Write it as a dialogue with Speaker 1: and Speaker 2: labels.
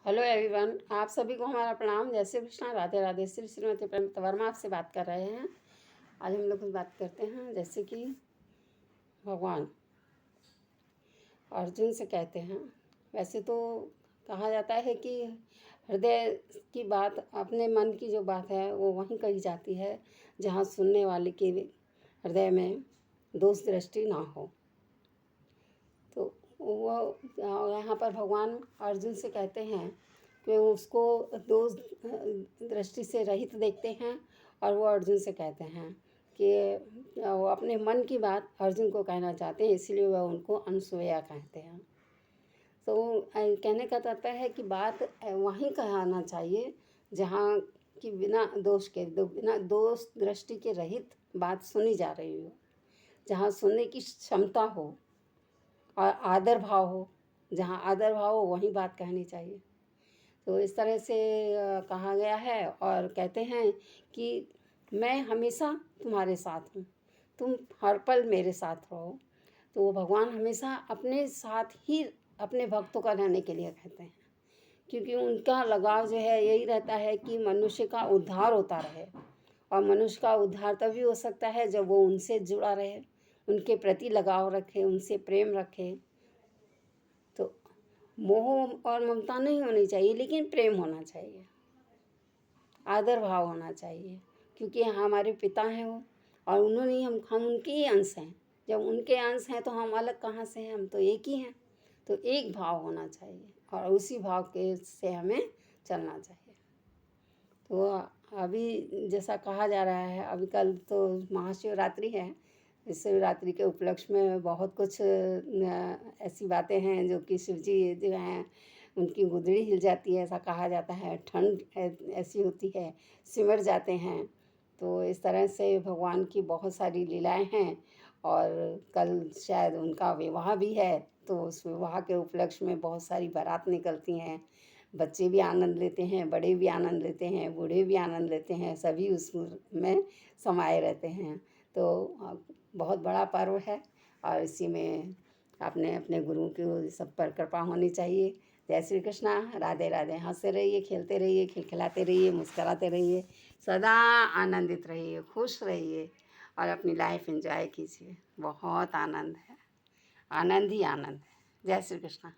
Speaker 1: Hello everyone, आप सभी को हमारा प्रणाम। जय श्री कृष्णा, राधे राधे। श्रीमती प्रेम वर्मा आपसे बात कर रहे हैं। आज हम लोग कुछ बात करते हैं, जैसे कि भगवान अर्जुन से कहते हैं। वैसे तो कहा जाता है कि हृदय की बात, अपने मन की जो बात है वो वहीं कही जाती है जहाँ सुनने वाले के हृदय में दोष दृष्टि ना हो। तो वो यहाँ पर भगवान अर्जुन से कहते हैं कि उसको दोष दृष्टि से रहित देखते हैं, और वो अर्जुन से कहते हैं कि वो अपने मन की बात अर्जुन को कहना चाहते हैं, इसलिए वह उनको अनुसूया कहते हैं। तो कहने का तात्पर्य है कि बात वहीं कहना चाहिए जहाँ कि बिना दोष के, बिना दोष दृष्टि के रहित बात सुनी जा रही हो, जहाँ सुनने की क्षमता हो और आदर भाव हो। जहाँ आदर भाव हो वहीं बात कहनी चाहिए। तो इस तरह से कहा गया है, और कहते हैं कि मैं हमेशा तुम्हारे साथ हूँ, तुम हर पल मेरे साथ रहो। तो वो भगवान हमेशा अपने साथ ही अपने भक्तों का रहने के लिए कहते हैं, क्योंकि उनका लगाव जो है यही रहता है कि मनुष्य का उद्धार होता रहे। और मनुष्य का उद्धार तभी हो सकता है जब वो उनसे जुड़ा रहे, उनके प्रति लगाव रखे, उनसे प्रेम रखे। तो मोह और ममता नहीं होनी चाहिए, लेकिन प्रेम होना चाहिए, आदर भाव होना चाहिए, क्योंकि हमारे पिता हैं वो, और उन्होंने हम उनके ही अंश हैं। जब उनके अंश हैं तो हम अलग कहाँ से हैं, हम तो एक ही हैं। तो एक भाव होना चाहिए और उसी भाव के से हमें चलना चाहिए। तो अभी जैसा कहा जा रहा है, अभी कल तो महाशिवरात्रि है। इस शिवरात्रि के उपलक्ष्य में बहुत कुछ ऐसी बातें हैं जो कि शिव जी जो हैं उनकी गुदड़ी हिल जाती है, ऐसा कहा जाता है। ठंड ऐसी होती है, सिमर जाते हैं। तो इस तरह से भगवान की बहुत सारी लीलाएं हैं, और कल शायद उनका विवाह भी है। तो उस विवाह के उपलक्ष्य में बहुत सारी बारात निकलती हैं। बच्चे भी आनंद लेते हैं, बड़े भी आनंद लेते हैं, बूढ़े भी आनंद लेते हैं, सभी उसमें समाये रहते हैं। तो बहुत बड़ा पर्व है, और इसी में अपने अपने गुरु की सब पर कृपा होनी चाहिए। जय श्री कृष्णा, राधे राधे। हंसते रहिए, खेलते रहिए, खिलखिलाते रहिए, मुस्कराते रहिए, सदा आनंदित रहिए, खुश रहिए, और अपनी लाइफ एंजॉय कीजिए। बहुत आनंद है, आनंद ही आनंद है। जय श्री कृष्णा।